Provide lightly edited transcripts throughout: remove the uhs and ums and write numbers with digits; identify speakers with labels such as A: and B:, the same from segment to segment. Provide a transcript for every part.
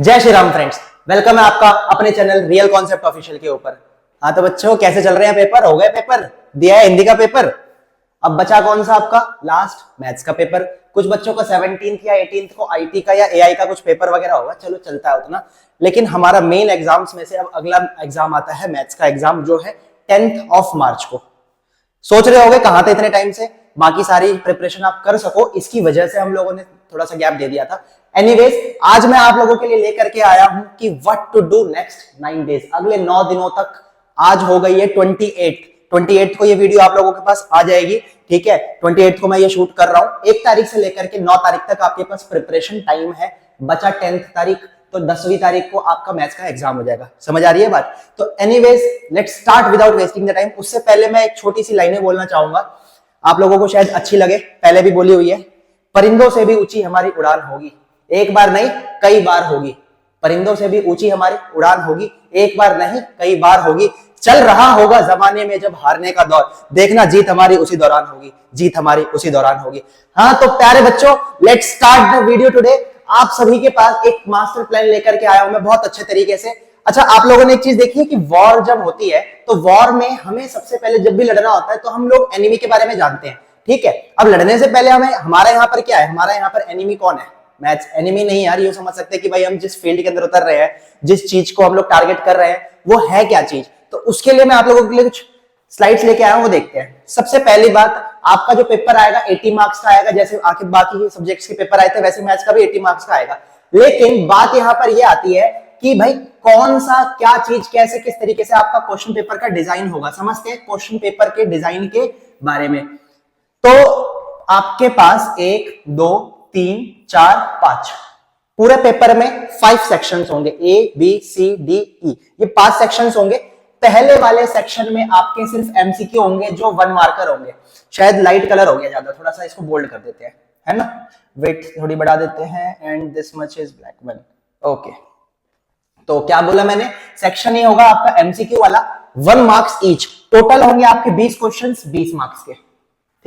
A: जय Shri Ram friends, welcome है आपका अपने चैनल रियल कॉन्सेप्ट ऑफिशियल के ऊपर। हाँ तो बच्चों कैसे चल रहे हैं पेपर? हो गए पेपर? दिया है हिंदी का पेपर। अब बचा कौन सा आपका? लास्ट मैथ्स का पेपर। कुछ बच्चों का 17th या 18th को आईटी का या एआई का कुछ पेपर वगैरह होगा, चलो चलता है उतना। लेकिन हमारा मेन एग्जाम्स में से अब अगला एग्जाम आता है मैथ्स का एग्जाम, जो है 10th ऑफ मार्च को। सोच रहे होगे कहां थे इतने टाइम से, बाकी सारी प्रिपरेशन आप कर सको, इसकी वजह से हम लोगों ने थोड़ा सा गैप दे दिया था। एनीवेज, आज मैं आप लोगों के लिए लेकर के आया हूं कि what to do next 9 days, अगले 9 दिनों तक। आज हो गई है 28 को ये वीडियो आप लोगों के पास आ जाएगी, ठीक है। 28 को मैं ये शूट कर रहा हूं। 1 तारीख से लेकर के 9 तारीख तक आपके पास प्रिपरेशन टाइम है। बचा 10th तारीख, तो 10वीं तारीख को आपका मैथ्स का एग्जाम हो जाएगा। समझ आ रही है बात? तो anyways, let's start without wasting the time. उससे पहले मैं एक छोटी सी लाइनें बोलना चाहूंगा, आप लोगों को शायद अच्छी लगे, पहले भी बोली हुई है। परिंदों से भी ऊंची हमारी उड़ान होगी, एक बार नहीं कई बार होगी। परिंदों से भी ऊंची हमारी उड़ान होगी, एक बार नहीं कई बार होगी। चल रहा होगा जमाने में जब हारने का दौर, देखना जीत हमारी उसी दौरान होगी, जीत हमारी उसी दौरान होगी। हाँ तो प्यारे बच्चों, let's start the video today. आप सभी के पास एक मास्टर प्लान लेकर के आया हूं मैं बहुत अच्छे तरीके से। अच्छा, आप लोगों ने एक चीज देखी है कि वॉर जब होती है तो वॉर में हमें सबसे पहले जब भी लड़ना होता है तो हम लोग एनिमी के बारे में जानते हैं, ठीक है। अब लड़ने से पहले हमें, हमारा यहाँ पर क्या है, हमारा यहाँ पर एनिमी कौन है? मैथ्स। एनिमी नहीं यार, ये समझ सकते हैं कि भाई हम जिस फील्ड के अंदर उतर रहे हैं, जिस चीज को हम लोग टारगेट कर रहे हैं, वो है क्या चीज। तो उसके लिए मैं आप लोगों के लिए कुछ स्लाइड्स लेके आया हूं, वो देखते हैं। सबसे पहली बात, आपका जो पेपर आएगा 80 मार्क्स का आएगा। जैसे आखिर बाकी सब्जेक्ट्स के पेपर आए थे वैसे मैथ्स का भी 80 मार्क्स का आएगा। लेकिन बात यहां पर यह आती है कि भाई कौन सा क्या चीज कैसे किस तरीके से आपका क्वेश्चन पेपर का डिजाइन होगा। समझते हैं क्वेश्चन पेपर के डिजाइन के बारे में। तो आपके पास 1 2 3 4 5 पूरे पेपर में 5 सेक्शंस होंगे, A B C D E, ये 5 सेक्शंस होंगे। पहले वाले सेक्शन में आपके सिर्फ एमसीक्यू होंगे जो 1 मार्कर होंगे। शायद लाइट कलर हो गया ज्यादा, थोड़ा सा इसको बोल्ड कर देते हैं, है ना, वेट थोड़ी बढ़ा देते हैं। And this much is black one, okay. तो क्या बोला मैंने, सेक्शन ही होगा आपका एमसीक्यू वाला, 1 मार्क्स ईच। टोटल होंगे आपके 20 क्वेश्चंस 20 मार्क्स के,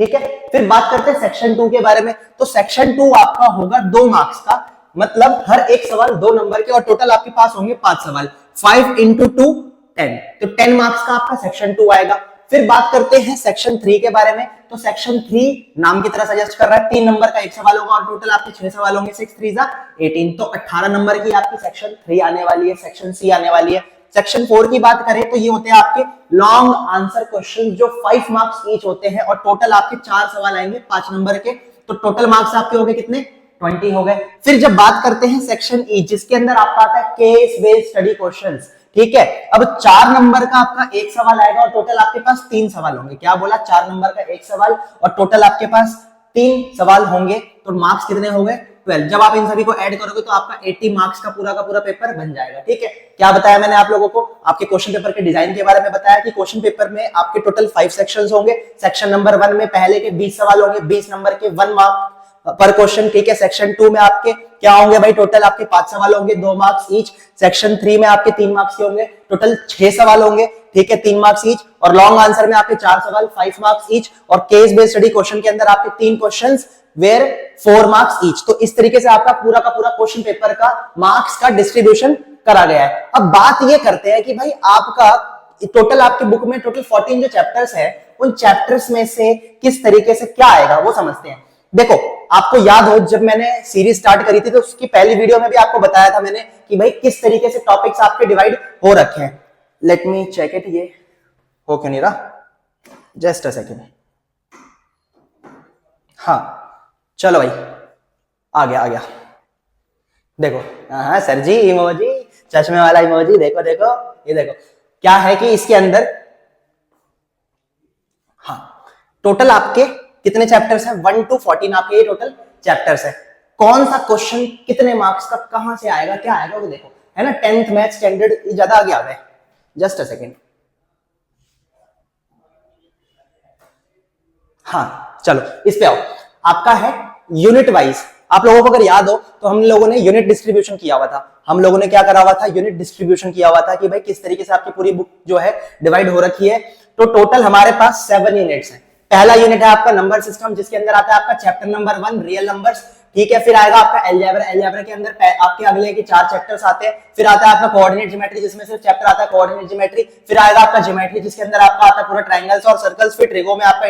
A: ठीक है। फिर बात करते हैं सेक्शन 2 के बारे में। तो सेक्शन 2 आपका होगा 2 मार्क्स का, मतलब हर एक सवाल 2 नंबर के, और टोटल आपके पास होंगे 5 सवाल। 5 into 2 10, तो 10 मार्क्स का आपका सेक्शन 2 आएगा। फिर बात करते हैं सेक्शन 3 के बारे में। तो सेक्शन 3 नाम की तरह सजेस्ट कर रहा है, 3 नंबर का एक सवाल होगा और टोटल आपके 6 सवाल होंगे। 6 3 18, तो 18 नंबर की आपकी सेक्शन 3 आने वाली है, सेक्शन सी आने वाली है। सेक्शन 4 की बात करें तो ये होते हैं आपके लॉन्ग आंसर क्वेश्चन जो 5 मार्क्स ईच होते हैं, और टोटल आपके 4 सवाल आएंगे 5 नंबर के। तो टोटल मार्क्स आपके हो गए कितने? 20 हो गए। फिर जब बात करते हैं सेक्शन ई, जिसके अंदर आपका आता है केस बेस्ड स्टडी क्वेश्चंस, ठीक है। अब 4 नंबर का आपका एक सवाल आएगा और टोटल आपके पास 3 सवाल होंगे। क्या बोला? 4 नंबर का एक सवाल और टोटल आपके पास 3 सवाल होंगे। तो मार्क्स कितने हो गए? 12। जब आप इन सभी को ऐड करोगे तो आपका 80 मार्क्स का पूरा पेपर बन जाएगा, ठीक है। क्या बताया मैंने आप लोगों को? आपके क्वेश्चन पेपर के डिजाइन के बारे में बताया कि क्वेश्चन पेपर में आपके टोटल 5 सेक्शंस होंगे। सेक्शन नंबर 1 में पहले के 20 सवाल होंगे, 20 नंबर के 1 मार्क पर क्वेश्चन, ठीक है। सेक्शन 2 में आपके क्या होंगे भाई? टोटल आपके 5 सवाल होंगे, 2 मार्क्स ईच। सेक्शन 3 में आपके 3 मार्क्स के होंगे, टोटल 6 सवाल होंगे, ठीक है, 3 मार्क्स ईच। और लॉन्ग आंसर में आपके 4 सवाल 5 मार्क्स ईच, और केस बेस्ड स्टडी क्वेश्चन के अंदर आपके 3 क्वेश्चंस वेयर 4 मार्क्स ईच। तो इस तरीके से आपका पूरा क्वेश्चन पेपर का मार्क्स का डिस्ट्रीब्यूशन करा गया है। अब बात ये करते हैं कि भाई आपका टोटल आपके बुक में टोटल 14 जो चैप्टर्स है, उन चैप्टर्स में से किस तरीके से क्या आएगा वो समझते हैं। देखो, आपको याद हो जब मैंने सीरीज स्टार्ट करी थी तो उसकी पहली वीडियो में भी आपको बताया था मैंने कि भाई किस तरीके से टॉपिक्स आपके डिवाइड हो रखे हैं। लेट मी चेक इट, ये हो क्यों नहीं रहा, जस्ट अ सेकेंड। हाँ चलो भाई, आ गया। देखो, हाँ सर जी, इमोजी, चश्मे वाला इमोजी, देखो देखो, ये देखो क्या है कि इसके अंदर, हाँ, टोटल आपके कितने चैप्टर्स हैं? 1 to 14 आपके ये टोटल चैप्टर्स है। कौन सा क्वेश्चन कितने मार्क्स का कहां से आएगा, क्या आएगा वो देखो, है ना। 10th मैथ स्टैंडर्ड ज्यादा आगे आ गए, जस्ट अ सेकेंड। हाँ चलो इस पे आओ। आपका है यूनिट वाइज। आप लोगों को अगर याद हो तो हम लोगों ने यूनिट डिस्ट्रीब्यूशन किया हुआ था। हम लोगों ने क्या करा हुआ था? यूनिट डिस्ट्रीब्यूशन किया हुआ था कि भाई किस तरीके से आपकी पूरी बुक जो है डिवाइड हो रखी है। तो टोटल हमारे पास 7 यूनिट्स हैं। पहला यूनिट है आपका नंबर सिस्टम, जिसके अंदर आता है आपका चैप्टर नंबर 1 रियल नंबर्स, ठीक है। फिर आएगा आपका अलजेब्रा, अलजेब्रा के अंदर आपके अगले के 4 चैप्टर्स आते हैं। फिर आता है आपका कोऑर्डिनेट ज्योमेट्री, जिसमें सिर्फ चैप्टर आता है कोऑर्डिनेट ज्योमेट्री। फिर आएगा आपका ज्योमेट्री, जिसके अंदर आपका आता है पूरा ट्रायंगल्स और सर्कल्स। फिर ट्रिगो में आपका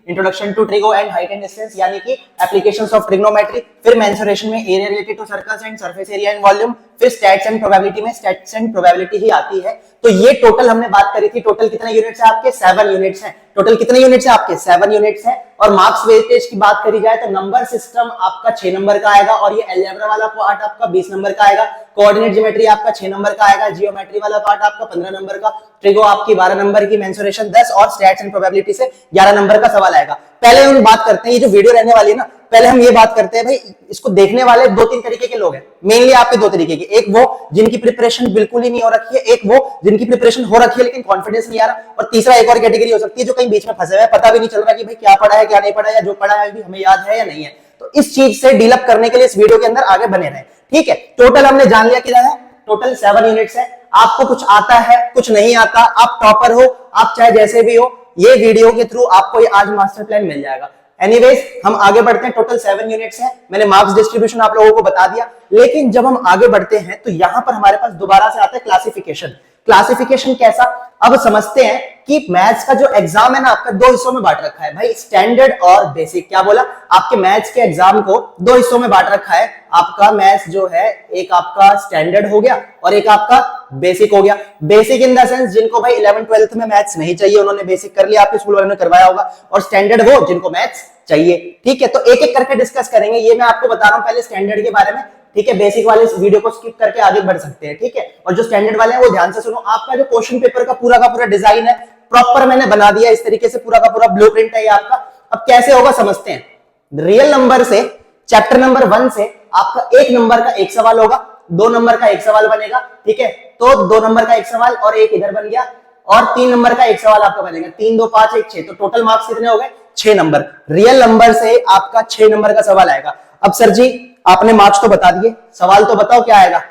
A: introduction to trigo and height and distance, यानी कि एप्लीकेशंस ऑफ ट्रिग्नोमेट्री। फिर मेंसुरेशन में area related to circles and surface area and volume. फिर स्टैट्स एंड प्रोबेबिलिटी में स्टैट्स एंड प्रोबेबिलिटी ही आती है। तो ये टोटल हमने बात करी थी। टोटल कितने यूनिट्स है आपके? 7 यूनिट्स हैं। टोटल कितने यूनिट्स है आपके? 7 यूनिट्स है। और मार्क्स वेटेज की बात करी जाए तो नंबर सिस्टम आपका 6 नंबर का आएगा, और ये अलजेब्रा वाला पार्ट आपका 20 नंबर का आएगा। कोऑर्डिनेट ज्योमेट्री आपका 6 नंबर का आएगा। जियोमेट्री वाला पार्ट आपका 15 नंबर का। ट्रिगो आपकी 12 नंबर की। मेंसुरेशन 10 और स्टैट्स एंड प्रोबेबिलिटी से 11 नंबर का सवाल आएगा। पहले हम बात करते हैं, ये जो वीडियो रहने वाली है ना, पहले हम ये बात करते हैं भाई, इसको देखने वाले 2-3 तरीके के लोग हैं। मेनली आपके 2 तरीके के, एक वो जिनकी प्रिपरेशन बिल्कुल ही नहीं हो रखी है, एक वो जिनकी प्रिपरेशन हो रखी है लेकिन कॉन्फिडेंस नहीं आ रहा, और तीसरा एक और कैटेगरी हो सकती है जो कहीं बीच में फंसे हुए हैं, पता भी नहीं चल रहा कि भाई क्या पढ़ा है क्या नहीं पढ़ा है, या जो पढ़ा है भी हमें याद है या नहीं है। तो इस चीज से डील अप करने के लिए इस वीडियो के अंदर आगे बने रहे। ठीक है, टोटल हमने जान लिया कितना है, टोटल 7 यूनिट्स है। आपको कुछ आता है कुछ नहीं आता, आप टॉपर हो, आप चाहे जैसे भी हो, ये वीडियो के थ्रू आपको ये आज मास्टर प्लान मिल जाएगा। एनीवेज हम आगे बढ़ते हैं। टोटल 7 यूनिट्स हैं। मैंने मार्क्स डिस्ट्रीब्यूशन आप लोगों को बता दिया, लेकिन जब हम आगे बढ़ते हैं तो यहां पर हमारे पास दोबारा से आता है क्लासिफिकेशन। क्लासिफिकेशन कैसा, अब समझते हैं कि मैथ्स का जो एग्जाम है ना आपका 2 हिस्सों में बांट रखा है भाई, स्टैंडर्ड और बेसिक। क्या बोला? आपके मैथ्स के एग्जाम को 2 हिस्सों में बांट रखा है। आपका मैथ्स जो है, एक आपका स्टैंडर्ड हो गया और एक आपका बेसिक हो गया। बेसिक इन द सेंस जिनको भाई 11th-12th में मैथ्स नहीं चाहिए उन्होंने बेसिक कर लिया, आपके स्कूल वालों ने करवाया होगा, और स्टैंडर्ड वो जिनको मैथ्स चाहिए। ठीक है, तो एक एक करके डिस्कस करेंगे। ये मैं आपको बता रहा हूं पहले स्टैंडर्ड के बारे में। ठीक है, बेसिक वाले इस वीडियो को स्किप करके आगे बढ़ सकते हैं। ठीक है, और जो स्टैंडर्ड वाले हैं वो ध्यान से सुनो। आपका जो क्वेश्चन पेपर का पूरा डिजाइन है प्रॉपर मैंने बना दिया, इस तरीके से पूरा का पूरा ब्लूप्रिंट है ये आपका। अब कैसे होगा समझते हैं। रियल नंबर से चैप्टर नंबर 1 से आपका 1 नंबर का एक सवाल होगा, 2 नंबर का एक सवाल बनेगा। ठीक है, तो 2 नंबर का एक सवाल और एक इधर बन गया, और 3 नंबर का एक सवाल आपका बनेगा। 3, 2, 5, 1, 6, तो टोटल मार्क्स कितने हो गए? 6 नंबर। रियल नंबर से आपका 6 नंबर का सवाल आएगा। अब सर जी आपने मार्क्स तो बता दिए, सवाल तो बताओ क्या आएगा।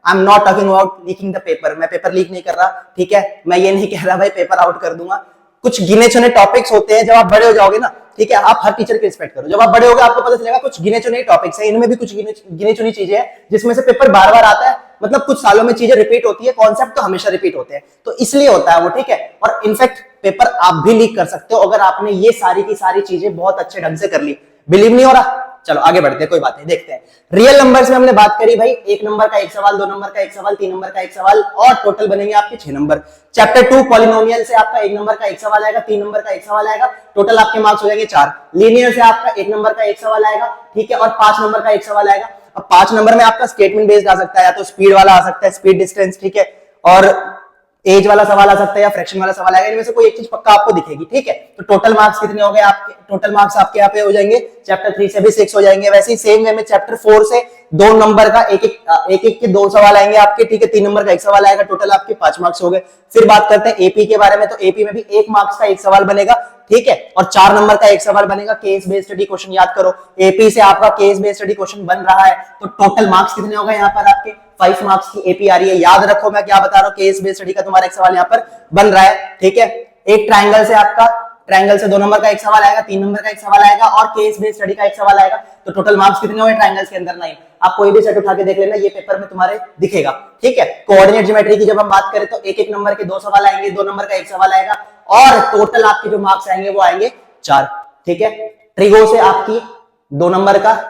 A: आई am not talking about leaking the paper, मैं पेपर लीक नहीं कर रहा। ठीक है, मैं ये नहीं कह रहा भाई पेपर आउट कर दूंगा। कुछ गिने चुने टॉपिक्स होते हैं, जब आप बड़े हो जाओगे ना, ठीक है, आप हर टीचर की रिस्पेक्ट करो, जब आप बड़े होगे आपको पता चलेगा कुछ गिने चुने टॉपिक्स हैं, इनमें भी कुछ गिने चुनी चीजें हैं जिसमें से पेपर बार बार आता है। मतलब कुछ सालों में चीजें रिपीट होती है, कॉन्सेप्ट तो हमेशा रिपीट होते हैं, तो इसलिए होता है वो। ठीक है, और इनफैक्ट पेपर आप भी लीक कर सकते हो अगर आपने ये सारी की सारी चीजें बहुत अच्छे ढंग से कर ली। बिलीव नहीं हो रहा? चलो आगे बढ़ते हैं, कोई बात नहीं, देखते हैं। रियल नंबर्स में हमने बात करी भाई, 1 नंबर का एक सवाल, 2 नंबर का एक सवाल, 3 नंबर का एक सवाल, और टोटल बनेंगे आपके 6 नंबर। चैप्टर 2 पॉलिनोमियल से आपका 1 नंबर का एक सवाल आएगा, 3 नंबर का एक सवाल आएगा, टोटल आपके मार्क्स हो जाएंगे 4। लीनियर से आपका 1 नंबर का एक सवाल आएगा, ठीक है, और 5 नंबर का एक सवाल आएगा। अब 5 नंबर में आपका स्टेटमेंट बेस्ड आ सकता है, या तो स्पीड वाला आ सकता है, स्पीड डिस्टेंस, ठीक है, और एज वाला सवाल आ सकता है, या फ्रैक्शन वाला सवाल आएगा। इनमें से कोई एक चीज पक्का आपको दिखेगी। ठीक है, तो टोटल मार्क्स कितने हो गए आपके? टोटल मार्क्स आपके यहाँ पे हो जाएंगे, चैप्टर 3 से भी 6 हो जाएंगे। वैसे ही सेम वे में चैप्टर 4 से 2 नंबर का एक एक के 2 सवाल आएंगे आपके। ठीक है, 3 नंबर का एक सवाल आएगा, टोटल आपके 5 मार्क्स हो गए। फिर बात करते हैं एपी के बारे में, तो एपी में भी 1 मार्क्स का एक सवाल बनेगा, ठीक है, और 4 नंबर का एक सवाल बनेगा। केस बेस्ड स्टडी क्वेश्चन याद करो, एपी से आपका केस बेस्ड स्टडी क्वेश्चन बन रहा है, तो टोटल मार्क्स कितने हो गए यहाँ पर आपके? 5 मार्क्स की एपी आ रही है। याद रखो मैं क्या बता रहा हूँ, केस बेस्ड स्टडी का तुम्हारा एक सवाल यहाँ पर बन रहा है। ठीक है, एक ट्रायंगल से आपका, ट्रायंगल से 2 नंबर का एक सवाल आएगा, 3 नंबर का एक सवाल आएगा, और केस बेस्ड स्टडी का एक सवाल आएगा। तो टोटल मार्क्स कितने हो गए ट्रायंगल्स के अंदर? 9। आप कोई भी सेट उठा के देख लेना, ये पेपर में तुम्हारे दिखेगा। ठीक है, कोऑर्डिनेट ज्योमेट्री की जब हम बात करें तो 1-1 नंबर के 2 सवाल आएंगे, 2 नंबर का एक सवाल आएगा, और टोटल आपके जो मार्क्स आएंगे वो आएंगे 4। ठीक है, ट्रिगो से आपकी 2 नंबर का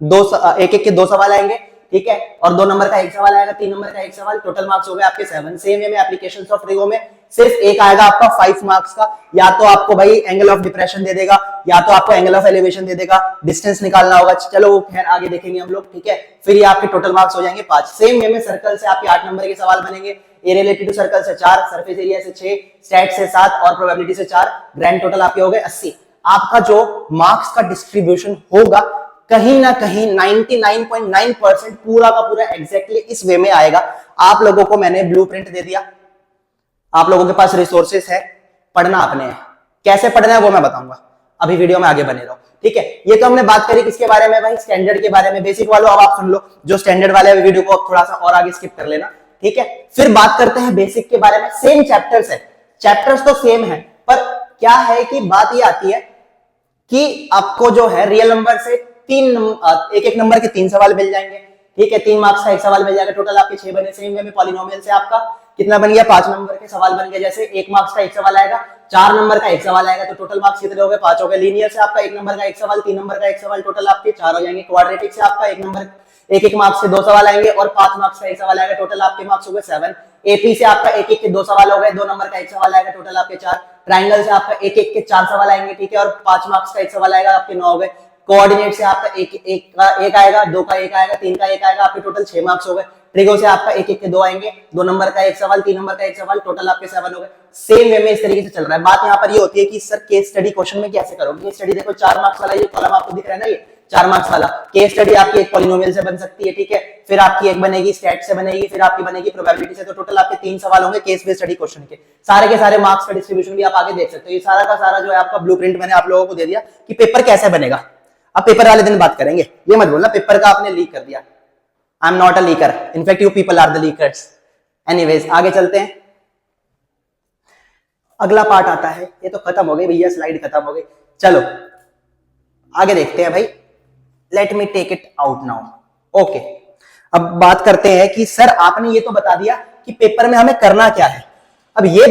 A: 1-1 के 2 सवाल आएंगे, ठीक है, और 2 नंबर का एक सवाल आएगा, 3 नंबर का एक सवाल, टोटल मार्क्स हो गए आपके 7। सेम वे में एप्लीकेशंस ऑफ ट्रिगो में सिर्फ एक आएगा आपका 5 मार्क्स का, या तो आपको भाई एंगल ऑफ डिप्रेशन दे देगा, या तो आपको एंगल ऑफ एलिवेशन दे देगा, डिस्टेंस निकालना होगा। चलो वो खैर आगे देखेंगे हम लोग। ठीक है, फिर ये आपके टोटल मार्क्स हो जाएंगे 5। सेम वे में सर्कल से आपके 8 नंबर के सवाल बनेंगे, एरिया रिलेटेड टू सर्कल से 4, सरफेस एरिया से 6, स्टैट से 7, और प्रोबेबिलिटी से 4। ग्रैंड टोटल आपके हो गए 80। आपका जो मार्क्स का डिस्ट्रीब्यूशन होगा कहीं ना कहीं 99.9% पूरा का पूरा एग्जैक्टली इस वे में आएगा। आप लोगों को मैंने ब्लूप्रिंट दे दिया, आप लोगों के पास रिसोर्सेस है, पढ़ना आपने है। कैसे पढ़ना है वो मैं बताऊंगा, अभी वीडियो में आगे बने रहो। ठीक है, ये तो हमने बात करी किसके बारे में भाई? स्टैंडर्ड के बारे में। बेसिक वालों अब आप सुन लो, जो स्टैंडर्ड वाले वीडियो को थोड़ा सा और आगे स्किप कर लेना। ठीक है, फिर बात करते हैं बेसिक के बारे में। सेम चैप्टर्स है, चैप्टर्स तो सेम है, पर क्या है कि बात ये आती है कि आपको जो है रियल नंबर से एक एक नंबर के 3 सवाल मिल जाएंगे, ठीक है। 3 मार्क्स का एक सवाल मिल जाएगा, टोटल आपके 6 बने। सेम वे में पॉलिनोमियल से आपका कितना बन गया, 5 नंबर के सवाल बन गए। जैसे 1 मार्क्स का एक सवाल आएगा, 4 नंबर का एक सवाल आएगा, तो टोटल मार्क्स कितने हो गए, 5 हो गए। लीनियर से आपका 1 नंबर का एक सवाल, 3 नंबर का एक सवाल, टोटल आपके 4 हो जाएंगे। क्वाड्रेटिक से आपका 1 नंबर एक मार्क्स से 2 सवाल आएंगे और 5 मार्क्स का एक सवाल आएगा, टोटल आपके मार्क्स हो गए 7। एपी से आपका एक के 2 सवाल हो गए, 2 नंबर का एक सवाल आएगा, टोटल आपके 4। ट्राइंगल से आपका एक के 4 सवाल आएंगे, ठीक है, और 5 मार्क्स का एक सवाल आएगा, आपके 9 हो गए। कोऑर्डिनेट से आपका एक का एक आएगा, 2 का एक आएगा, 3 का एक आएगा, आपके टोटल 6 मार्क्स हो गए। ट्रिगो से आपका एक के 2 आएंगे, 2 नंबर का एक सवाल, 3 नंबर का एक सवाल, टोटल आपके 7 हो गए। सेम वे में इस तरीके से चल रहा है। बात यहाँ पर ये होती है कि सर केस स्टडी क्वेश्चन में कैसे करोगे। केस स्टडी देखो 4 मार्क्स वाला ये कॉलम आपको दिख रहा है ना, ये 4 मार्क्स वाला केस स्टडी आपकी एक पॉलिनोमियल से बन सकती है, ठीक है, फिर आपकी एक बनेगी स्टैट से बनेगी, फिर आपकी बनेगी प्रोबेबिलिटी से। तो टोटल आपके 3 सवाल होंगे केस बेस्ड स्टडी क्वेश्चन के। सारे के सारे मार्क्स का डिस्ट्रीब्यूशन भी आप आगे देख सकते हो। ये सारा का सारा जो है आपका ब्लूप्रिंट मैंने आप लोगों को दे दिया कि पेपर कैसे बनेगा। अब पेपर वाले दिन बात करेंगे, ये मत बोलना पेपर का आपने लीक कर दिया। I am not a leaker, in fact you people are the leakers. Anyways आगे चलते हैं। अगला पार्ट आता है, ये तो खत्म हो गई भैया, स्लाइड खत्म हो गई। चलो आगे देखते हैं भाई। Let me take it out now. Okay, अब बात करते हैं कि सर आपने ये तो बता दिया कि पेपर में हमें करना क्या है। अब ये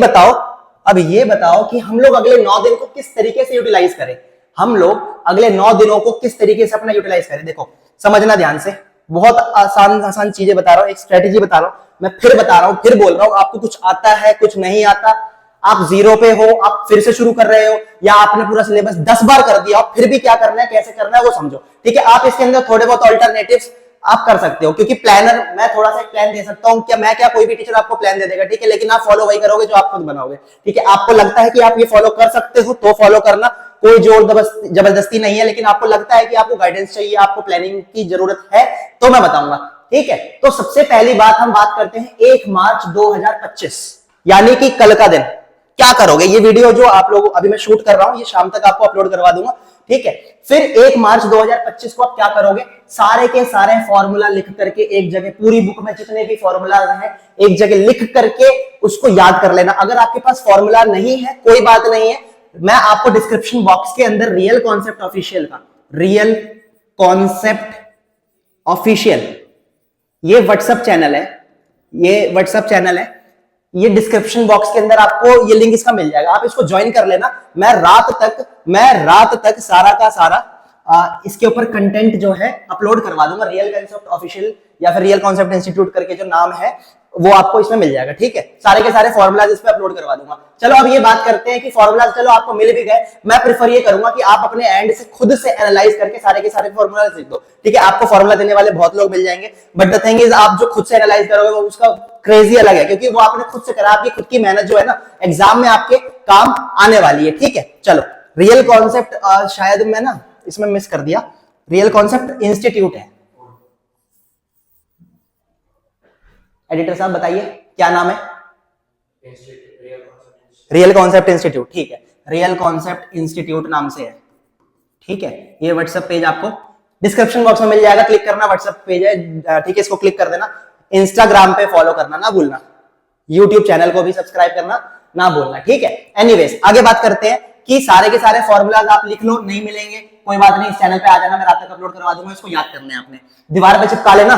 A: बताओ कि हम लोग अगले 9 दिन को किस तरीके से यूटिलाइज करें। हम लोग अगले 9 दिनों को किस तरीके से अपना यूटिलाइज करें। देखो समझना ध्यान से, बहुत आसान चीजें बता रहा हूं, एक स्ट्रेटेजी बता रहा हूं, मैं फिर बता रहा हूं, फिर बोल रहा हूं। आपको कुछ आता है, कुछ नहीं आता, आप 0 पे हो, आप फिर से शुरू कर रहे हो, या आपने पूरा सिलेबस 10 बार कर दिया, फिर भी क्या करना है, कैसे करना है वो समझो, ठीक है। आप इसके अंदर थोड़े बहुत अल्टरनेटिव्स आप कर सकते हो, क्योंकि प्लानर मैं थोड़ा सा एक प्लान दे सकता हूं, क्या कोई भी टीचर आपको प्लान दे देगा, ठीक है, लेकिन आप फॉलो वही करोगे जो आप खुद बनाओगे, ठीक है। आपको लगता है कि आप ये फॉलो कर सकते हो तो फॉलो करना, कोई जोर जबरदस्ती नहीं है, लेकिन आपको लगता है कि आपको गाइडेंस चाहिए, आपको प्लानिंग की जरूरत है, तो मैं बताऊंगा, ठीक है। तो सबसे पहली बात हम बात करते हैं 1 मार्च 2025, यानी कि कल का दिन। क्या करोगे, ये वीडियो जो आप लोग अभी मैं शूट कर रहा हूं, ये शाम तक आपको अपलोड करवा दूंगा, ठीक है। फिर 1 मार्च 2025 को आप क्या करोगे, सारे के सारे फॉर्मूला लिख करके एक जगह, पूरी बुक में जितने भी फॉर्मूला हैं एक जगह लिख करके उसको याद कर लेना। अगर आपके पास फॉर्मूला नहीं है कोई बात नहीं है, मैं आपको डिस्क्रिप्शन बॉक्स के अंदर रियल कॉन्सेप्ट ऑफिशियल का, रियल कॉन्सेप्ट ऑफिशियल, ये व्हाट्सएप चैनल है, ये डिस्क्रिप्शन बॉक्स के अंदर आपको ये लिंक इसका मिल जाएगा, आप इसको ज्वाइन कर लेना। मैं रात तक सारा का सारा इसके ऊपर कंटेंट जो है अपलोड करवा दूंगा। रियल कॉन्सेप्ट ऑफिशियल या फिर रियल कॉन्सेप्ट इंस्टीट्यूट करके जो नाम है वो आपको इसमें मिल जाएगा, ठीक है। सारे के सारे फॉर्मूलाज इस पे अपलोड करवा दूंगा। चलो अब ये बात करते हैं कि फॉर्मूलाज चलो आपको मिल भी गए, मैं प्रेफर ये करूंगा कि आप अपने एंड से खुद से एनालाइज करके सारे के सारे फॉर्मूलाज लिख दो, ठीक है। आपको फॉर्मूला देने वाले बहुत लोग मिल जाएंगे, बट द थिंग इज आप जो खुद से एनालाइज करोगे वो उसका क्रेजी अलग है, क्योंकि वो आपने खुद से करा, आपकी खुद की मेहनत जो है ना एग्जाम में आपके काम आने वाली है, ठीक है। चलो रियल कॉन्सेप्ट, शायद मैं ना इसमें मिस कर दिया, रियल कॉन्सेप्ट इंस्टीट्यूट है। एडिटर साहब बताइए क्या नाम है, रियल कॉन्सेप्ट इंस्टीट्यूट, ठीक है। रियल कॉन्सेप्ट इंस्टीट्यूट नाम से है, ठीक है। ये व्हाट्सएप पेज आपको डिस्क्रिप्शन बॉक्स में मिल जाएगा, क्लिक करना, व्हाट्सएप पेज है, ठीक है, इसको क्लिक कर देना। इंस्टाग्राम पे फॉलो करना ना भूलना, यूट्यूब चैनल को भी सब्सक्राइब करना ना भूलना, ठीक है। एनीवेज आगे बात करते हैं कि सारे के सारे फॉर्मूलाज आप लिख लो, नहीं मिलेंगे कोई बात नहीं, इस चैनल पे आ जाना, मैं रात तक अपलोड करवा दूंगा। इसको याद करना है आपने, दीवार पे चिपका लेना,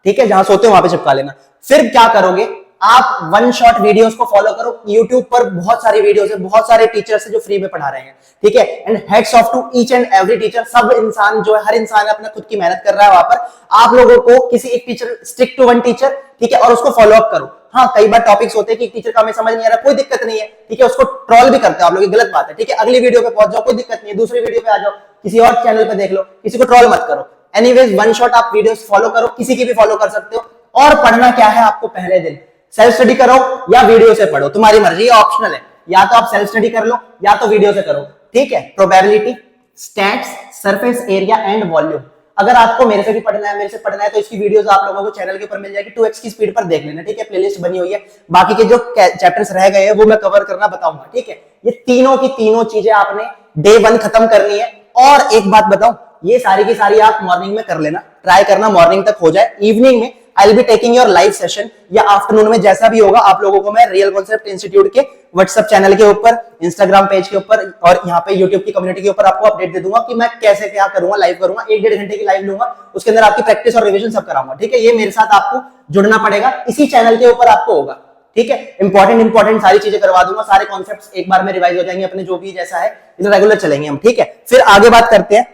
A: ठीक है, जहां सोते हो वहां पे चिपका लेना। फिर क्या करोगे, आप वन शॉट वीडियोस को फॉलो करो। YouTube पर बहुत सारी वीडियोस है, बहुत सारे टीचर्स है जो फ्री में पढ़ा रहे हैं, ठीक है। And heads off to each and every teacher, सब इंसान जो है, हर इंसान अपना खुद की मेहनत कर रहा है वहां पर। आप लोगों को किसी एक teacher, stick to one teacher, ठीक है, और उसको फॉलो अप करो। हाँ, कई बार टॉपिक्स होते हैं कि टीचर का हमें समझ नहीं आ रहा, कोई दिक्कत नहीं है, ठीक है, उसको ट्रोल भी करते हो आप लोग, गलत बात है, ठीक है। अगली वीडियो पे पहुंच जाओ, कोई दिक्कत नहीं है, दूसरी वीडियो पे आ जाओ, किसी और चैनल पे देख लो, किसी को ट्रोल मत करो। एनीवेज वन शॉट आप वीडियोस फॉलो करो, किसी की भी फॉलो कर सकते हो। और पढ़ना क्या है आपको, पहले दिन सेल्फ स्टडी करो या वीडियो से पढ़ो, तुम्हारी मर्जी, ऑप्शनल है, या तो आप सेल्फ स्टडी कर लो या तो वीडियो से करो, ठीक है। Probability, stats, surface area and volume. अगर आपको मेरे से भी पढ़ना है, मेरे से पढ़ना है, तो इसकी वीडियोस आप लोगों को चैनल के ऊपर मिल जाएगी, 2x की स्पीड पर देख लेना, ठीक है। प्लेलिस्ट बनी हुई है, बाकी के जो चैप्टर्स रह गए हैं वो मैं कवर करना बताऊंगा, ठीक है। ये तीनों की तीनों चीजें आपने डे 1 खत्म करनी है। और एक बात बताऊं, ये सारी की सारी आप मॉर्निंग में कर लेना, ट्राई करना मॉर्निंग तक हो जाए। इवनिंग में I will be taking your live session, या आफ्टरनून में जैसा भी होगा आप लोगों को मैं रियल कॉन्सेप्ट इंस्टीट्यूट के व्हाट्सएप चैनल के ऊपर, इंस्टाग्राम पेज के ऊपर और यहाँ पे यूट्यूब की कम्युनिटी के ऊपर आपको अपडेट दे दूंगा कि मैं कैसे क्या करूंगा, लाइव करूंगा, 1-1.5 घंटे की लाइव लूंगा, उसके अंदर आपकी प्रैक्टिस और रिविजन सब कराऊंगा। ठीक है, ये मेरे साथ आपको जुड़ना पड़ेगा, इसी चैनल के ऊपर आपको होगा। ठीक है, इंपॉर्टेंट सारी चीजें करवा दूंगा, सारे कॉन्सेप्ट्स एक बार में रिवाइज हो जाएंगे अपने, जो भी जैसा है इसे रेगुलर चलेंगे हम। ठीक है, फिर आगे बात करते हैं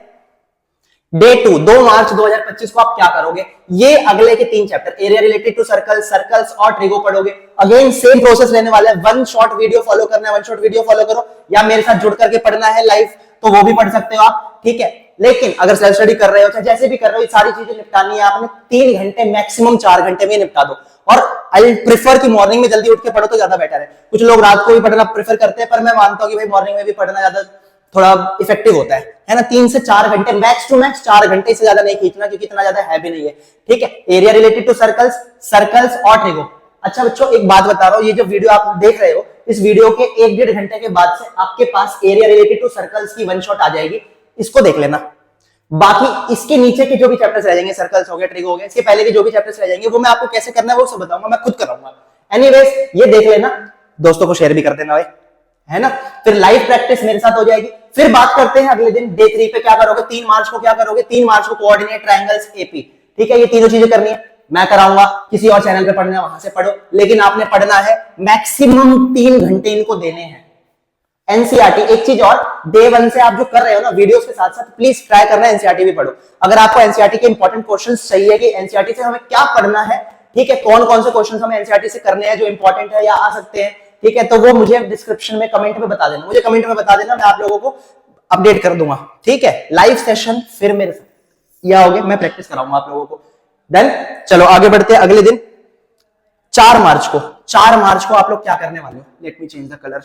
A: डे 2 मार्च 2025 को आप क्या करोगे। ये अगले के 3 chapter, area related to circles, circles और ट्रिगो पढ़ोगे। अगेन सेम प्रोसेस रहने वाला है, 1 शॉर्ट वीडियो फॉलो करना है, 1 शॉर्ट वीडियो फॉलो करो, या मेरे साथ जुड़ करके पढ़ना है लाइव तो वो भी पढ़ सकते हो आप। ठीक है, लेकिन अगर सेल्फ स्टडी कर रहे हो चाहे जैसे भी कर रहे हो, ये सारी चीजें निपटानी है आपने 3 घंटे मैक्सिमम 4 घंटे में निपटा दो। और आई प्रेफर कि मॉर्निंग में जल्दी उठ के पढ़ो तो ज्यादा बेटर है। कुछ लोग रात को भी पढ़ना प्रेफर करते हैं, पर मैं मानता हूं कि भाई मॉर्निंग में भी पढ़ना ज्यादा थोड़ा इफेक्टिव होता है ना। 3 से 4 घंटे, मैक्स टू मैक्स 4 घंटे से ज्यादा नहीं खींचना, क्योंकि इतना ज्यादा है भी नहीं है। ठीक है, area related to circles, circles और ट्रिगो। अच्छा बच्चों, एक बात बता रहा हूं, ये जो वीडियो आप देख रहे हो, इस वीडियो के 1-1.5 घंटे के बाद से आपके पास एरिया रिलेटेड टू सर्कल्स की 1 शॉट आ जाएगी, इसको देख लेना। बाकी इसके नीचे के जो भी चैप्टर्स रह जाएंगे, सर्कल्स हो गए, ट्रिगो हो गए, इसके पहले के जो भी चैप्टर्स रह जाएंगे, वो मैं आपको कैसे करना है वो सब बताऊंगा, मैं खुद कराऊंगा। एनीवेज, ये देख लेना, दोस्तों को शेयर भी कर देना भाई, है ना। फिर लाइव प्रैक्टिस मेरे साथ हो जाएगी। फिर बात करते हैं अगले दिन डे 3 पे क्या करोगे। 3 मार्च को क्या करोगे, 3 मार्च को कोऑर्डिनेट ट्रायंगल्स एपी। ठीक है, ये तीनों चीजें करनी है, मैं कराऊंगा, किसी और चैनल पे पढ़ना है वहां से पढ़ो, लेकिन आपने पढ़ना है मैक्सिमम 3 घंटे इनको देने हैं। एनसीईआरटी, एक चीज और, डे 1 से आप जो कर रहे हो ना वीडियोस के साथ साथ, प्लीज ट्राई करना है एनसीईआरटी भी पढ़ो। अगर आपको एनसीईआरटी के इंपॉर्टेंट क्वेश्चंस चाहिए कि एनसीईआरटी से हमें क्या पढ़ना है, ठीक है, कौन कौन से क्वेश्चंस हमें एनसीईआरटी से करने हैं जो इंपॉर्टेंट है या आ सकते हैं, ठीक है, तो वो मुझे डिस्क्रिप्शन में कमेंट में बता देना, मुझे कमेंट में बता देना, मैं आप लोगों को अपडेट कर दूंगा। ठीक है, लाइव सेशन फिर मेरे साथ या होगे, मैं प्रैक्टिस कराऊंगा आप लोगों को। देन चलो आगे बढ़ते हैं अगले दिन 4 मार्च को। 4 मार्च को आप लोग क्या करने वाले हो, let me change the colour.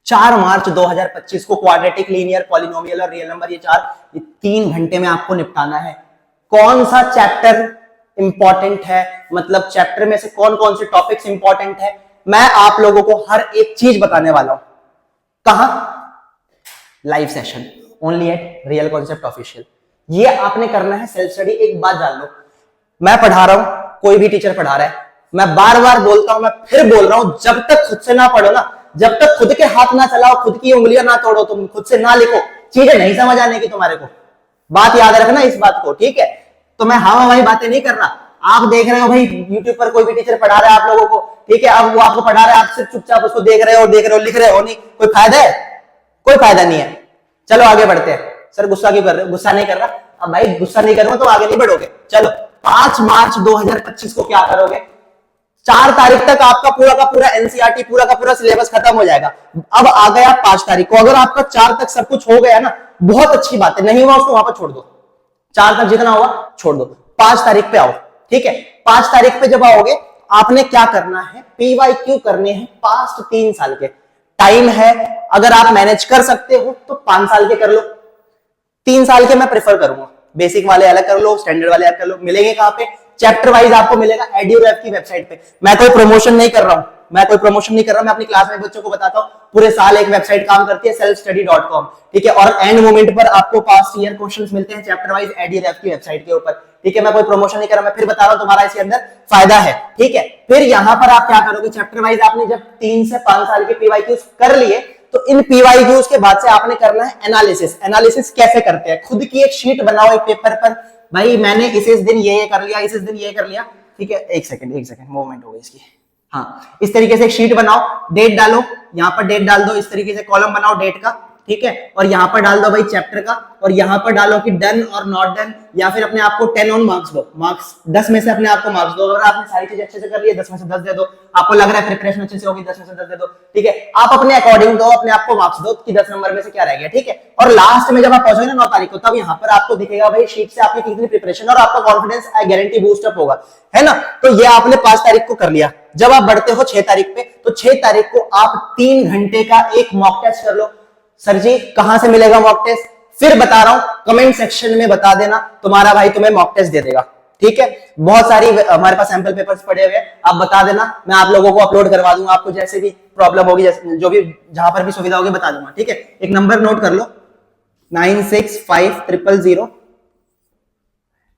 A: 4 मार्च 2025 को क्वाड्रेटिक, लीनियर, पॉलिनोमियल और रियल नंबर, ये 3 घंटे में आपको निपटाना है। कौन सा चैप्टर इंपॉर्टेंट है, मतलब चैप्टर में से कौन कौन से टॉपिक्स इंपॉर्टेंट है, मैं आप लोगों को हर एक चीज बताने वाला हूं। कहां, live session, only at real concept official. ये आपने करना है सेल्फ स्टडी। एक बात जान लो, मैं पढ़ा रहा हूं, कोई भी टीचर पढ़ा रहा है, मैं बार बार बोलता हूं, मैं फिर बोल रहा हूं, जब तक खुद से ना पढ़ो ना, जब तक खुद के हाथ ना चलाओ, खुद की उंगलियां ना तोड़ो, तुम खुद से ना लिखो, चीजें नहीं समझ आने की तुम्हारे को। बात याद रखना इस बात को, ठीक है। तो मैं हवा वाली बातें नहीं कर रहा। आप देख रहे हो भाई यूट्यूब पर कोई भी टीचर पढ़ा रहा है आप लोगों को, ठीक है, अब वो आपको पढ़ा रहा है, आप सिर्फ चुपचाप उसको देख रहे हो, लिख रहे हो, नहीं कोई फायदा है, कोई फायदा नहीं है। चलो आगे बढ़ते हैं। सर गुस्सा क्यों कर रहे हो, गुस्सा नहीं कर रहा, अब भाई गुस्सा नहीं करूंगा तो आगे नहीं बढ़ोगे। चलो 5 मार्च 2025 को क्या करोगे, 4 तारीख तक आपका पूरा का पूरा एनसीईआरटी, पूरा का पूरा सिलेबस खत्म हो जाएगा। अब आ गया 5 तारीख को, अगर आपका 4 तक सब कुछ हो गया ना, बहुत अच्छी बात है, नहीं हुआ उसको वहां पर छोड़ दो, 4 तक जितना हुआ छोड़ दो, 5 तारीख पे आओ, ठीक है। 5 तारीख पे जब आओगे, आपने क्या करना है, पीवाईक्यू करने हैं पास्ट 3 साल के। टाइम है, अगर आप मैनेज कर सकते हो तो 5 साल के कर लो, 3 साल के मैं प्रेफर करूंगा। बेसिक वाले अलग कर लो, स्टैंडर्ड वाले अलग कर लो। मिलेंगे कहां पे, चैप्टर वाइज आपको मिलेगा एड्यूरैप की वेबसाइट पे। मैं कोई प्रमोशन नहीं कर रहा हूं, मैं अपनी क्लास में बच्चों को बताता हूं, पूरे साल एक वेबसाइट काम करती है selfstudy.com, ठीक है। और एंड मोमेंट पर आपको पास्ट ईयर क्वेश्चंस मिलते हैं चैप्टर वाइज एड्यूरैप की वेबसाइट के ऊपर, ठीक है। मैं कोई प्रमोशन नहीं कर रहा, मैं फिर बता रहा हूं, तुम्हारा इसके अंदर फायदा है, ठीक है। फिर यहां पर आप क्या करोगे, चैप्टर वाइज आपने जब 3 से 5 साल के पीवाईक्यूज कर लिए, तो इन पीवाईक्यूज के बाद से आपने करना है एनालिसिस। एनालिसिस कैसे करते हैं, खुद की एक शीट बनाओ एक पेपर पर, भाई मैंने इस दिन ये कर लिया, इस दिन ये कर लिया, ठीक है। एक सेकंड मूवमेंट हो गई इसकी, हाँ। इस तरीके से एक शीट बनाओ, डेट डालो, यहाँ पर डेट डाल दो, इस तरीके से कॉलम बनाओ डेट का, ठीक है। और यहाँ पर डाल दो भाई चैप्टर का, और यहाँ पर डालो कि डन और नॉट डन, या फिर अपने आप को 10 ऑन मार्क्स दो, मार्क्स 10 में से अपने आप को मार्क्स दो। अगर आपने सारी चीजें अच्छे से कर ली है 10 में से 10 दे दो, आपको लग रहा है प्रिपरेशन अच्छे से होगी 10 में से 10 दे दो, ठीक है। आप अपने अकॉर्डिंग दो, अपने आप को मार्क्स दो कि 10 नंबर में से क्या रह गया, ठीक है। और लास्ट में जब आप पहुंचोगे ना 9 तारीख को, तब यहाँ पर आपको दिखेगा भाई शीट से आपकी कितनी प्रिपरेशन, और आपका confidence I guarantee boost up होगा, है ना। तो ये आपने 5 तारीख को कर लिया। जब आप बढ़ते हो 6 तारीख पे, तो 6 तारीख को आप 3 घंटे का एक मॉक टेस्ट कर लो। सर जी कहां से मिलेगा मॉक टेस्ट, फिर बता रहा हूं, कमेंट सेक्शन में बता देना, तुम्हारा भाई तुम्हें मॉक टेस्ट दे देगा, ठीक है। बहुत सारी हमारे पास सैंपल पेपर्स पड़े हुए हैं, आप बता देना, मैं आप लोगों को अपलोड करवा दूंगा। आपको जैसे भी प्रॉब्लम होगी, जो भी जहां पर भी सुविधा होगी बता दूंगा, ठीक है। एक नंबर नोट कर लो, 965000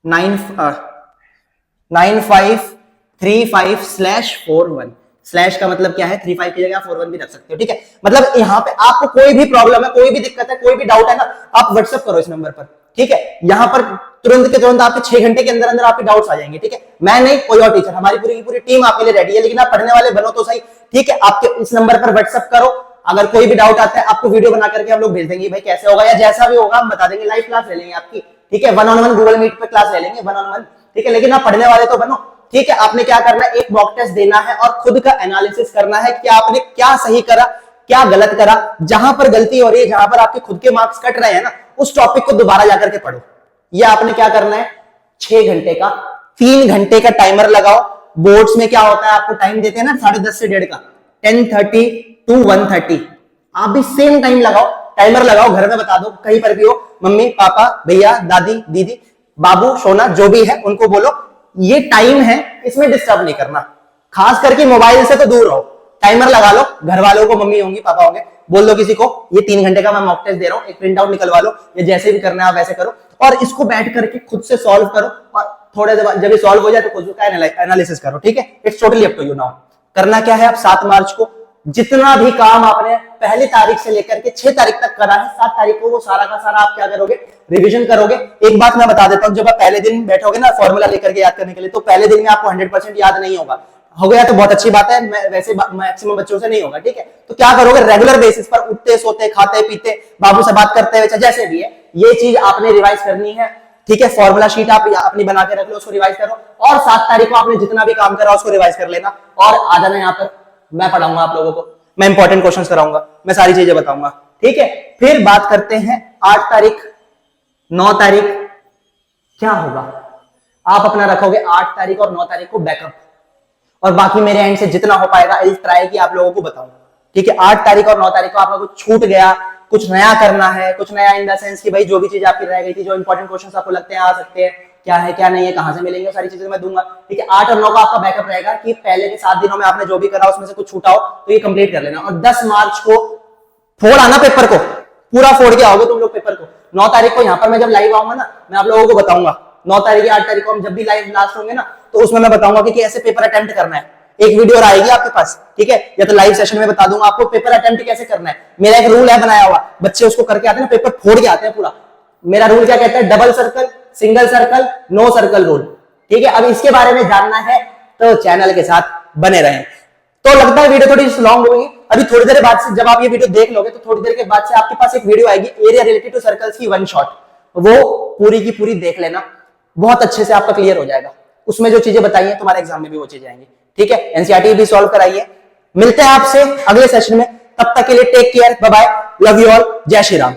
A: 9535/41 स्लैश का मतलब क्या है, 35 की जगह 41 भी रख सकते हो, ठीक है। मतलब यहाँ पे आपको कोई भी प्रॉब्लम है, कोई भी दिक्कत है, कोई भी डाउट है ना, आप व्हाट्सएप करो इस नंबर पर, ठीक है। यहाँ पर तुरंत के तुरंत आपके 6 घंटे के अंदर अंदर आपके डाउट्स आ जाएंगे, ठीक है। मैं नहीं, कोई और टीचर, हमारी पूरी की पूरी टीम आपके लिए रेडी है, लेकिन आप पढ़ने वाले बनो तो सही, ठीक है। आपके इस नंबर पर व्हाट्सएप करो, अगर कोई भी डाउट आता है आपको वीडियो बना करके हम लोग भेज देंगे, भाई कैसे होगा या जैसा भी होगा हम बता देंगे, लाइव क्लास ले लेंगे आपकी, ठीक है। 1-on-1 गूगल मीट पे क्लास ले लेंगे 1-on-1, ठीक है। लेकिन आप पढ़ने वाले तो बनो, ठीक है। आपने क्या करना है, एक मॉक टेस्ट देना है और खुद का एनालिसिस करना है कि आपने क्या सही करा, क्या गलत करा। जहां पर गलती हो रही है, जहां पर आपके खुद के मार्क्स कट रहे हैं ना, उस टॉपिक को दोबारा जाकर के पढ़ो। ये आपने क्या करना है, 6 घंटे का 3 घंटे का टाइमर लगाओ। बोर्ड्स में क्या होता है, आपको टाइम देते हैं ना 10:30 से 1:30 का, 10:30 to 1:30, आप भी सेम टाइम लगाओ, टाइमर लगाओ, घर में बता दो, कहीं पर भी हो, मम्मी पापा भैया दादी दीदी बाबू सोना जो भी है उनको बोलो ये टाइम है, इसमें डिस्टर्ब नहीं करना, खास करके मोबाइल से तो दूर रहो। टाइमर लगा लो, घर वालों को, मम्मी होंगी पापा होंगे, बोल दो किसी को ये 3 घंटे का मैं मॉक टेस्ट दे रहा हूं, एक प्रिंट आउट निकलवा लो, या जैसे भी करना है आप वैसे करो, और इसको बैठ करके खुद से सॉल्व करो, और थोड़े देर बाद जब ये सॉल्व हो जाए तो खुद का एनालिसिस करो, ठीक है। It's totally up to you now. करना क्या है, आप 7 मार्च को जितना भी काम आपने पहली तारीख से लेकर के 6 तारीख तक करा है, 7 तारीख को वो सारा का सारा आप क्या करोगे, रिवीजन करोगे। एक बात मैं बता देता हूं, जब आप पहले दिन बैठोगे ना फॉर्मूला लेकर के याद करने के लिए, तो पहले दिन में आपको 100% याद नहीं होगा, हो गया तो बहुत अच्छी बात है, वैसे मैक्सिमम बच्चों से नहीं होगा, ठीक है। तो क्या करोगे, रेगुलर बेसिस पर उठते सोते खाते पीते बाबू से बात करते हुए जैसे भी है, ये चीज आपने रिवाइज करनी है, ठीक है। फॉर्मूला शीट आप अपनी बना के रख लो, उसको रिवाइज करो, और 7 तारीख को आपने जितना भी काम करा उसको रिवाइज कर लेना, और आ जाना यहाँ पर, मैं पढ़ाऊंगा आप लोगों को, मैं इंपॉर्टेंट क्वेश्चंस कराऊंगा, मैं सारी चीजें बताऊंगा, ठीक है। फिर बात करते हैं 8 तारीख 9 तारीख क्या होगा, आप अपना रखोगे 8 तारीख और 9 तारीख को बैकअप, और बाकी मेरे एंड से जितना हो पाएगा आई ट्राई कि आप लोगों को बताऊं, ठीक है। 8 तारीख और 9 तारीख को आप लोगों को छूट गया, कुछ नया करना है, कुछ नया इन द सेंस कि भाई जो भी चीज आपकी रह गई थी, जो इंपॉर्टेंट क्वेश्चंस आपको लगते हैं आ सकते हैं, क्या है क्या नहीं है, कहां से मिलेंगे, सारी चीजें मैं दूंगा, ठीक है। 8 और 9 का आपका बैकअप रहेगा कि पहले के 7 दिनों में आपने जो भी करा उसमें से कुछ छूटा हो तो ये कंप्लीट कर लेना, और 10 मार्च को फोड़ आना पेपर को, पूरा फोड़ के आओगे तुम लोग पेपर को। 9 तारीख को यहाँ पर मैं जब लाइव आऊंगा ना, मैं आप लोगों को बताऊंगा, 9 तारीख 8 तारीख को हम जब भी लाइव लास्ट होंगे ना, तो उसमें मैं बताऊंगा कि ऐसे पेपर अटेम्प्ट करना है, एक वीडियो और आएगी आपके पास, ठीक है, या तो लाइव सेशन में बता दूंगा आपको पेपर अटेम्प्ट कैसे करना है। मेरा एक रूल है बनाया हुआ, बच्चे उसको करके आते हैं ना, पेपर फोड़ के आते हैं पूरा। मेरा रूल क्या कहता है, double circle, single circle, no circle rule, ठीक है। अब इसके बारे में जानना है तो चैनल के साथ बने रहें। तो लगता है वीडियो थोड़ी लॉन्ग होगी, अभी थोड़ी देर बाद से जब आप ये वीडियो देख लोगे तो थोड़ी देर के बाद से आपके पास एक वीडियो आएगी एरिया रिलेटेड टू सर्कल्स की 1 शॉट, वो पूरी की पूरी देख लेना, बहुत अच्छे से आपका क्लियर हो जाएगा। उसमें जो चीजें बताई हैं तुम्हारे एग्जाम में भी वो चीजें आएंगी, ठीक है। एनसीईआरटी भी सॉल्व कराइए। मिलते हैं आपसे अगले सेशन में, तब तक के लिए take care, bye bye, love you all, जय श्री राम।